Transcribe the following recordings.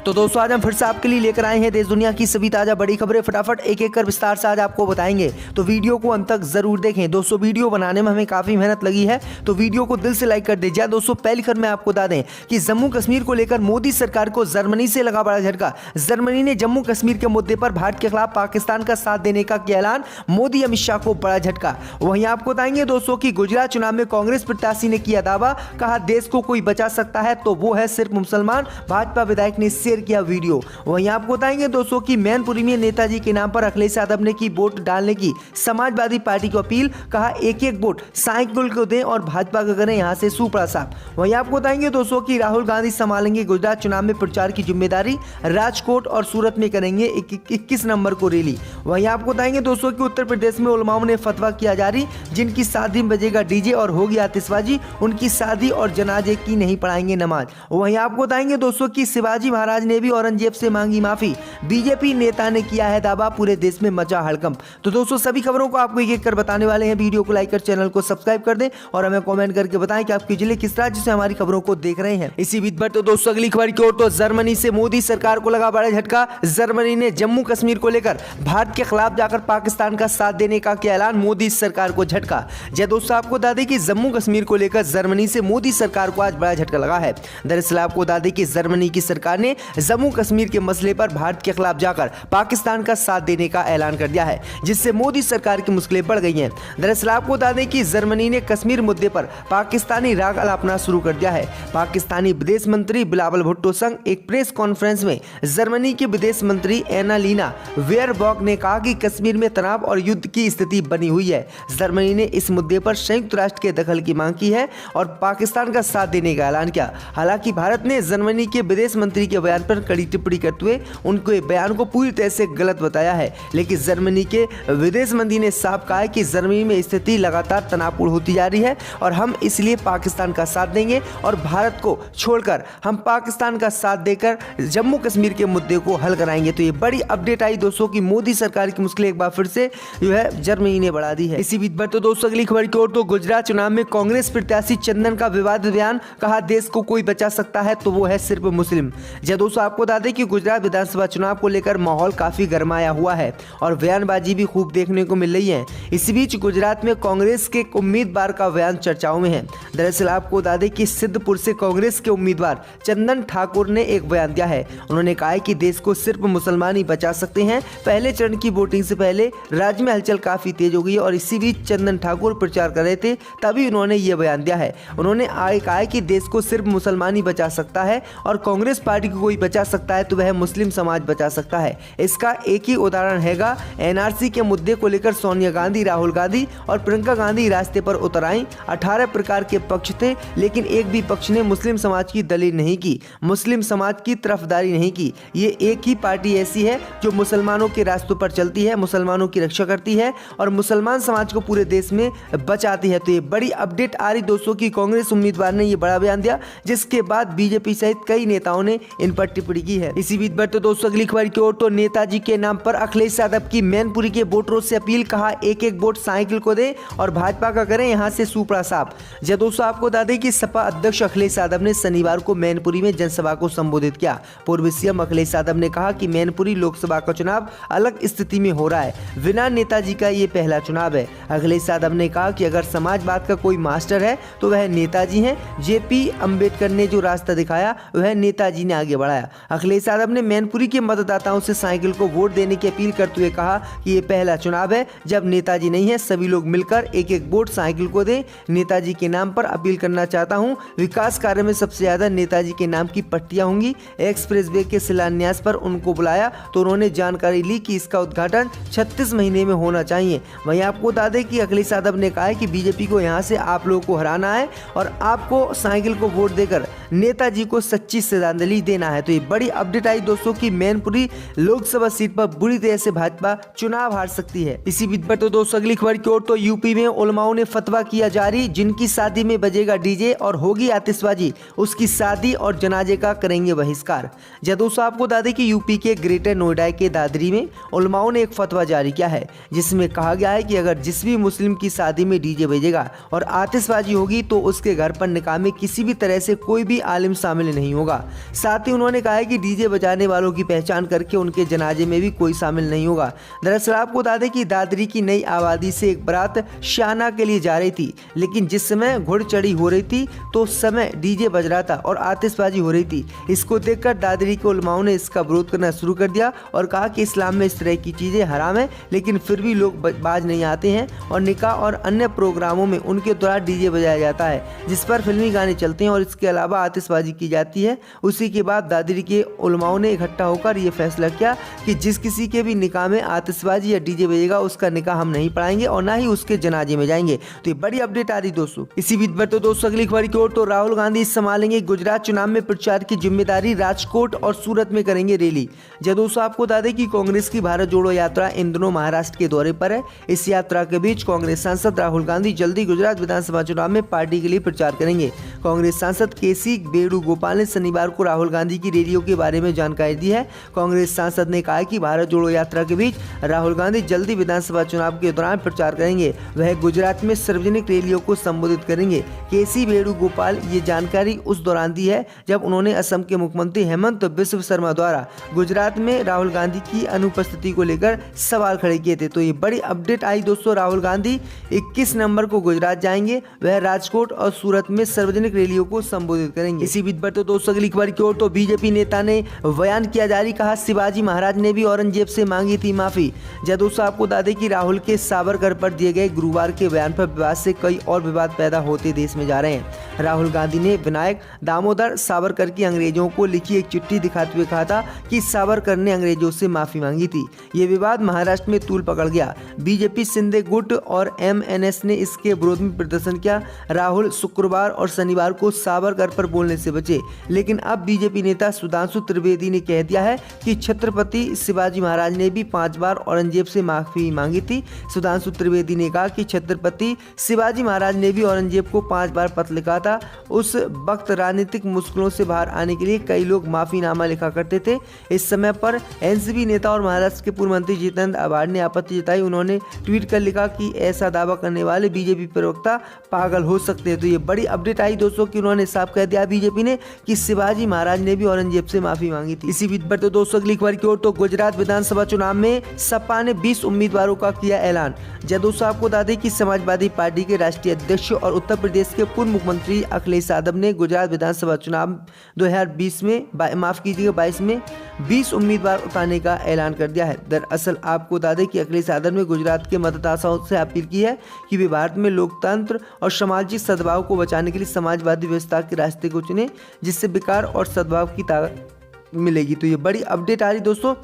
तो दोस्तों आज हम फिर से आपके लिए लेकर आए हैं देश दुनिया की सभी ताजा बड़ी खबरें। फटाफट एक एक कर विस्तार से आज आपको बताएंगे, तो वीडियो को अंत तक जरूर देखें। दोस्तों वीडियो बनाने में हमें काफी मेहनत लगी है, तो वीडियो को दिल से लाइक कर दीजिए। दोस्तों पहली खबर में आपको बता दें कि जम्मू कश्मीर को लेकर मोदी सरकार को जर्मनी से लगा बड़ा झटका। जर्मनी ने जम्मू कश्मीर के मुद्दे पर भारत के खिलाफ पाकिस्तान का साथ देने का किया ऐलान। मोदी अमित शाह को बड़ा झटका। वहीं आपको बताएंगे दोस्तों की गुजरात चुनाव में कांग्रेस प्रत्याशी ने किया दावा, कहा देश को कोई बचा सकता है तो वो है सिर्फ मुसलमान। भाजपा विधायक ने शेयर किया वीडियो। वहीं आपको बताएंगे दोस्तों की मैनपुरी में नेताजी के नाम पर अखिलेश यादव ने की वोट डालने की समाजवादी पार्टी को अपील, कहा एक एक वोट साइकिल को दें और भाजपा का करें यहां से सुपड़ा साफ। वहीं आपको बताएंगे दोस्तों की राहुल गांधी संभालेंगे गुजरात चुनाव में प्रचार की जिम्मेदारी। राजकोट और सूरत में करेंगे 21 नंबर को रैली। वहीं आपको बताएंगे दोस्तों की उत्तर प्रदेश में उलमाओं ने फतवा किया जारी, जिनकी शादी में बजेगा डीजे और होगी आतिशबाजी, उनकी शादी और जनाजे की नहीं पढ़ाएंगे नमाज। वहीं आपको बताएंगे दोस्तों की शिवाजी महाराज ने भी औरंगजेब से मांगी माफी। बीजेपी नेता ने किया है दावा, पूरे देश में मचा हड़कंप। तो दोस्तों सभी खबरों को आपको एक एक कर बताने वाले हैं। वीडियो को लाइक कर चैनल को सब्सक्राइब कर दें और हमें कमेंट करके बताएं कि आपके जिले किस राज्य से हमारी खबरों को देख रहे हैं। इसी बीच पर तो दोस्तों अगली खबर की ओर, तो जर्मनी से मोदी सरकार को लगा बड़ा झटका। जर्मनी ने जम्मू कश्मीर को लेकर भारत के खिलाफ जाकर पाकिस्तान का साथ देने का किया ऐलान। मोदी सरकार को झटका। जय दोस्तों आपको बता दें कि जम्मू कश्मीर को लेकर जर्मनी से मोदी सरकार को आज बड़ा झटका लगा है। दरअसल आपको बता दें कि जर्मनी की सरकार ने जम्मू कश्मीर के मसले पर भारत के खिलाफ जाकर पाकिस्तान का साथ देने का ऐलान कर दिया है, जिससे मोदी सरकार की मुश्किलें बढ़ गई हैं। दरअसल आपको बता दें कि जर्मनी ने कश्मीर मुद्दे पर पाकिस्तानी राग अलापना शुरू कर दिया है। पाकिस्तानी विदेश मंत्री बिलावल भुट्टो संग एक प्रेस कॉन्फ्रेंस में जर्मनी के विदेश मंत्री एनालीना वेयरबॉक ने कहा कि कश्मीर में तनाव और युद्ध की स्थिति बनी हुई है। जर्मनी ने इस मुद्दे पर संयुक्त राष्ट्र के दखल की मांग की है और पाकिस्तान का साथ देने का ऐलान किया। हालांकि भारत ने जर्मनी के विदेश मंत्री के बयान पर कड़ी टिप्पणी करते हुए उनके बयान को पूरी तरह से गलत बताया है, लेकिन जर्मनी के विदेश मंत्री ने साफ कहा है कि जर्मनी में स्थिति लगातार तनावपूर्ण होती जा रही है और हम इसलिए पाकिस्तान का साथ देंगे और भारत को छोड़कर हम पाकिस्तान का साथ देकर जम्मू कश्मीर के मुद्दे को हल कराएंगे। तो ये बड़ी अपडेट आई दोस्तों की मोदी सरकार की मुश्किलें एक बार फिर से जो है जर्मनी ने बढ़ा दी है। इसी बीच पर तो दोस्तों अगली खबर की ओर, तो गुजरात चुनाव में कांग्रेस प्रत्याशी चंदन का विवादित बयान, कहा देश को कोई बचा सकता है तो वो है सिर्फ मुस्लिम। जय दोस्तों आपको बता दें कि गुजरात विधानसभा चुनाव को लेकर माहौल काफी गरमाया हुआ है और बयानबाजी भी खूब देखने को मिल रही है। इसी बीच गुजरात में कांग्रेस के उम्मीदवार का बयान चर्चाओं में है। दरअसल आपको बता दें कि सिद्धपुर से कांग्रेस के उम्मीदवार चंदन ठाकुर ने एक बयान दिया है। उन्होंने कहा है कि देश को सिर्फ मुसलमान ही बचा सकते हैं। पहले चरण की वोटिंग से पहले राज्य में हलचल काफी तेज हो गई और इसी बीच चंदन ठाकुर प्रचार कर रहे थे, तभी उन्होंने ये बयान दिया है। उन्होंने आगे कहा है कि देश को सिर्फ मुसलमान ही बचा सकता है और कांग्रेस पार्टी को कोई बचा सकता है तो वह मुस्लिम समाज बचा सकता है। इसका एक ही उदाहरण हैगा एनआरसी के मुद्दे को लेकर सोनिया गांधी, राहुल गांधी और प्रियंका गांधी रास्ते पर उतर आई। 18 प्रकार के पक्ष थे, लेकिन एक भी पक्ष ने मुस्लिम समाज की दलील नहीं की, मुस्लिम समाज की तरफदारी नहीं की। ये एक ही पार्टी ऐसी है जो मुसलमानों के रास्तों पर चलती है, मुसलमानों की रक्षा करती है और मुसलमान समाज को पूरे देश में बचाती है। तो ये बड़ी अपडेट आ रही दोस्तों की कांग्रेस उम्मीदवार ने ये बड़ा बयान दिया, जिसके बाद बीजेपी सहित कई नेताओं ने इन पर टिप्पणी की है। इसी बीच पर तो दोस्तों अगली खबर की ओर, तो नेताजी के नाम पर अखिलेश यादव की मैनपुरी के वोटरों से अपील, कहा एक एक वोट साइकिल को दे और भाजपा का करें यहां से सुपड़ा साफ। जय दोस्तों आपको बता दें कि सपा अध्यक्ष अखिलेश यादव ने शनिवार को मैनपुरी में जनसभा को संबोधित किया। पूर्व सीएम अखिलेश यादव ने कहा कि मैनपुरी लोकसभा का चुनाव अलग स्थिति में हो रहा है, बिना नेताजी का ये पहला चुनाव है। अखिलेश यादव ने कहा कि अगर समाजवाद का कोई मास्टर है तो वह नेताजी हैं। जेपी अंबेडकर ने जो रास्ता दिखाया वह नेताजी ने आगे बढ़ाया। अखिलेश यादव ने मैनपुरी के मतदाताओं से साइकिल को वोट देने की अपील करते हुए कहा कि ये पहला चुनाव है जब नेताजी नहीं है, सभी लोग मिलकर एक एक वोट साइकिल को दें। नेताजी के नाम पर अपील करना चाहता हूं, विकास कार्य में सबसे ज्यादा नेताजी के नाम की पट्टियां होंगी। एक्सप्रेस वे के शिलान्यास पर उनको बुलाया तो उन्होंने जानकारी ली कि इसका उद्घाटन 36 महीने में होना चाहिए। वहीं आपको बता दें कि अखिलेश यादव ने कहा है कि बीजेपी को यहां से आप लोगों को हराना है और आपको साइकिल को वोट देकर नेताजी को सच्ची श्रद्धांजलि देना है। तो ये बड़ी अपडेट आई दोस्तों की मैनपुरी लोकसभा सीट पर बुरी तरह से भाजपा चुनाव हार सकती है। इसी बीच पर तो दोस्तों अगली खबर की ओर, तो यूपी में उलमाओं ने फतवा किया जारी, जिनकी शादी में बजेगा डीजे और होगी आतिशबाजी, उसकी शादी और जनाजे का करेंगे बहिष्कार। जय दोस्तों आपको बता दें कि यूपी के ग्रेटर नोएडा के दादरी में उलमाओं ने एक फतवा जारी किया है, जिसमें कहा गया है कि अगर जिस भी मुस्लिम की शादी में डीजे बजेगा और आतिशबाजी होगी तो उसके घर पर निकाह में किसी भी तरह से कोई भी आलिम शामिल नहीं होगा। साथ ही उन्होंने उन्होंने कहा है कि डीजे बजाने वालों की पहचान करके उनके जनाजे में भी कोई शामिल नहीं होगा। दरअसल आपको बता दें कि दादरी की नई आबादी से एक बारात शाना के लिए जा रही थी, लेकिन जिस समय घुड़चढ़ी हो रही थी तो उस समय डीजे बज रहा था और आतिशबाजी हो रही थी। इसको देखकर दादरी के उलमाओं ने इसका विरोध करना शुरू कर दिया और कहा कि इस्लाम में इस तरह की चीज़ें हराम है, लेकिन फिर भी लोग बाज नहीं आते हैं और निकाह और अन्य प्रोग्रामों में उनके द्वारा डीजे बजाया जाता है, जिस पर फिल्मी गाने चलते हैं और इसके अलावा आतिशबाजी की जाती है। उसी के बाद दादरी के उलमाओं ने इकट्ठा होकर ये फैसला किया कि जिस किसी के भी निकाह में आतिशबाजी या डीजे बजेगा उसका निकाह हम नहीं पढ़ाएंगे और ना ही उसके जनाजे में जाएंगे। तो ये बड़ी अपडेट आ रही दोस्तों। इसी बीच पर तो दोस्तों अगली खबर की ओर, तो राहुल गांधी संभालेंगे गुजरात चुनाव में प्रचार की जिम्मेदारी, राजकोट और सूरत में करेंगे रैली। जब दोस्तों आपको बता दें कि कांग्रेस की भारत जोड़ो यात्रा इन दिनों महाराष्ट्र के दौरे पर है। इस यात्रा के बीच कांग्रेस सांसद राहुल गांधी जल्दी गुजरात विधानसभा चुनाव में पार्टी के लिए प्रचार करेंगे। कांग्रेस सांसद केसी वेणुगोपाल ने शनिवार को राहुल गांधी की रैलियों के बारे में जानकारी दी है। कांग्रेस सांसद ने कहा कि भारत जोड़ो यात्रा के बीच राहुल गांधी जल्दी विधानसभा चुनाव के दौरान प्रचार करेंगे। वह गुजरात में सार्वजनिक रैलियों को संबोधित करेंगे। केसी वेणुगोपाल ये जानकारी उस दौरान दी है जब उन्होंने असम के मुख्यमंत्री हेमंत बिस्व शर्मा द्वारा गुजरात में राहुल गांधी की अनुपस्थिति को लेकर सवाल खड़े किए थे। तो ये बड़ी अपडेट आई दोस्तों। राहुल गांधी 21 नवंबर को गुजरात जाएंगे। वह राजकोट और सूरत में सार्वजनिक रैलियों को संबोधित करेंगे। इसी बीच पर तो दोस्तों अगली खबर की ओर, तो बीजेपी नेता ने बयान किया जारी, कहा शिवाजी महाराज ने भी औरंगजेब से मांगी थी माफी। जब दोस्तों आपको बता दें कि राहुल के सावरकर पर दिए गए गुरुवार के बयान पर विवाद से कई और विवाद पैदा होते देश में जा रहे हैं। राहुल गांधी ने विनायक दामोदर सावरकर की अंग्रेजों को लिखी एक चिट्ठी दिखाते हुए कहा था कि सावरकर ने अंग्रेजों से माफी मांगी थी। ये विवाद महाराष्ट्र में तूल पकड़ गया। बीजेपी शिंदे गुट और एमएनएस ने इसके विरोध में प्रदर्शन किया। राहुल शुक्रवार और शनिवार को सावरकर पर बोलने से बचे, लेकिन अब बीजेपी नेता सुधांशु त्रिवेदी ने कह दिया है कि छत्रपति शिवाजी महाराज ने भी 5 बार औरंगजेब से माफी मांगी थी। सुधांशु त्रिवेदी ने कहा कि छत्रपति शिवाजी महाराज ने भी औरंगजेब को 5 बार पत्र लिखा था। उस वक्त राजनीतिक मुश्किलों से बाहर आने के लिए कई लोग माफीनामा लिखा करते थे। इस समय पर एनसीपी नेता और महाराष्ट्र के पूर्व मंत्री जितेंद्र आव्हाड ने आपत्ति जताई। उन्होंने ट्वीट कर लिखा कि ऐसा दावा करने वाले बीजेपी प्रवक्ता पागल हो सकते हैं। तो ये बड़ी अपडेट आई दोस्तों कि उन्होंने साफ कह दिया बीजेपी ने कि शिवाजी महाराज ने भी औरंगजेब से माफी मांगी थी। इसी बीच पर तो दोस्तों अगली खबर की ओर, तो गुजरात विधानसभा चुनाव में सपा ने 20 उम्मीदवारों का किया ऐलान। जब दोस्तों आपको बता दें कि समाजवादी पार्टी के राष्ट्रीय अध्यक्ष और उत्तर प्रदेश के पूर्व मुख्यमंत्री अखिलेश यादव ने गुजरात विधानसभा चुनाव 2020 में 22 में 20 उम्मीदवार उतारने का ऐलान कर दिया है। दरअसल आपको बता दें कि अखिलेश यादव ने गुजरात के मतदाताओं से अपील की है कि वे भारत में लोकतंत्र और सामाजिक सद्भाव को बचाने के लिए समाजवादी व्यवस्था के रास्ते को चुने, जिससे विकास और सद्भाव की ताकत मिलेगी। तो ये बड़ी अपडेट आ रही दोस्तों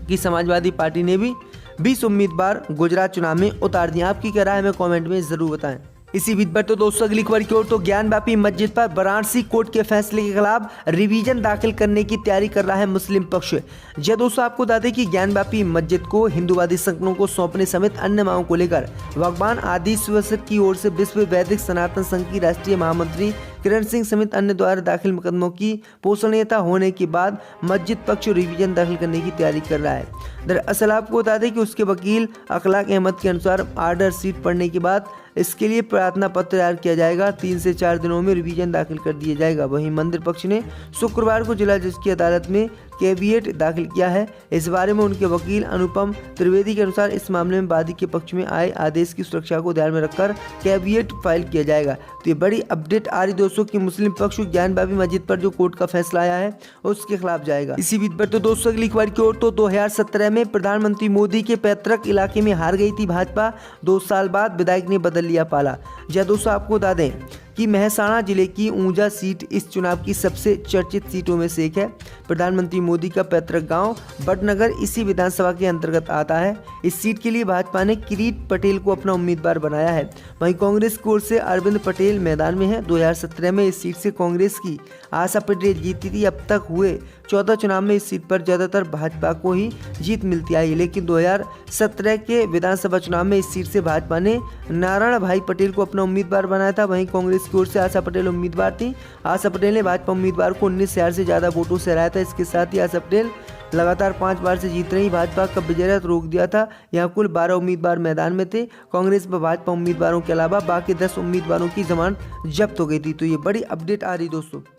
कि समाजवादी पार्टी ने भी 20 उम्मीदवार गुजरात चुनाव में उतार दिए। आपकी क्या राय है हमें कमेंट में जरूर बताएं। इसी बीच पर तो दोस्तों अगली खबर की ओर, तो ज्ञानवापी मस्जिद पर वाराणसी कोर्ट के फैसले के खिलाफ रिवीजन दाखिल करने की तैयारी कर रहा है मुस्लिम पक्ष। जब दोस्तों आपको बता दें कि ज्ञानवापी मस्जिद को हिंदूवादी संगठनों को सौंपने समेत अन्य मांगों को लेकर भगवान आदि शिवसर की ओर से विश्व वैदिक सनातन संघ की राष्ट्रीय महामंत्री किरण सिंह समेत अन्य द्वारा दाखिल मुकदमों की पोषणीयता होने के बाद मस्जिद पक्ष रिवीजन दाखिल करने की तैयारी कर रहा है। दरअसल आपको बता दें कि उसके वकील अखलाक अहमद के अनुसार आर्डर शीट पढ़ने के बाद इसके लिए प्रार्थना पत्र तैयार किया जाएगा। 3 से 4 दिनों में रिवीजन दाखिल कर दिया जाएगा। वहीं मंदिर पक्ष ने शुक्रवार को जिला जज की अदालत में कैविएट दाखिल किया है। इस बारे में उनके वकील अनुपम त्रिवेदी के अनुसार इस मामले में वादी के पक्ष में आए आदेश की सुरक्षा को ध्यान में रखकर कैविएट फाइल किया जाएगा। तो ये बड़ी अपडेट आ रही दोस्तों कि मुस्लिम पक्ष ज्ञानवापी मस्जिद पर जो कोर्ट का फैसला आया है उसके खिलाफ जाएगा। इसी बीच पर तो दोस्तों अगली खबर की ओर, तो 2017 में प्रधानमंत्री मोदी के पैतृक इलाके में हार गई थी भाजपा। 2 साल बाद विधायक ने बदल लिया पाला। जब दोस्तों आपको बता दें कि महसाणा जिले की ऊंजा सीट इस चुनाव की सबसे चर्चित सीटों में से एक है। प्रधानमंत्री मोदी का पैतृक गांव बटनगर इसी विधानसभा के अंतर्गत आता है। इस सीट के लिए भाजपा ने किरीट पटेल को अपना उम्मीदवार बनाया है। वहीं कांग्रेस की ओर से अरविंद पटेल मैदान में है। 2017 में इस सीट से कांग्रेस की आशा पटेल जीती थी। अब तक हुए 14 चुनाव में इस सीट पर ज्यादातर भाजपा को ही जीत मिलती आई, लेकिन 2017 के विधानसभा चुनाव में इस सीट से भाजपा ने नारायण भाई पटेल को अपना उम्मीदवार बनाया था। वहीं कांग्रेस की ओर से आशा पटेल उम्मीदवार थी। आशा पटेल ने भाजपा उम्मीदवार को 19,000 से ज्यादा वोटों से हराया था। इसके साथ ही आशा पटेल लगातार 5 बार से जीत रही भाजपा का विजय रथ रोक दिया था। यहाँ कुल 12 उम्मीदवार मैदान में थे। कांग्रेस व भाजपा उम्मीदवारों के अलावा बाकी 10 उम्मीदवारों की जमानत जब्त हो गई थी। तो ये बड़ी अपडेट आ रही दोस्तों।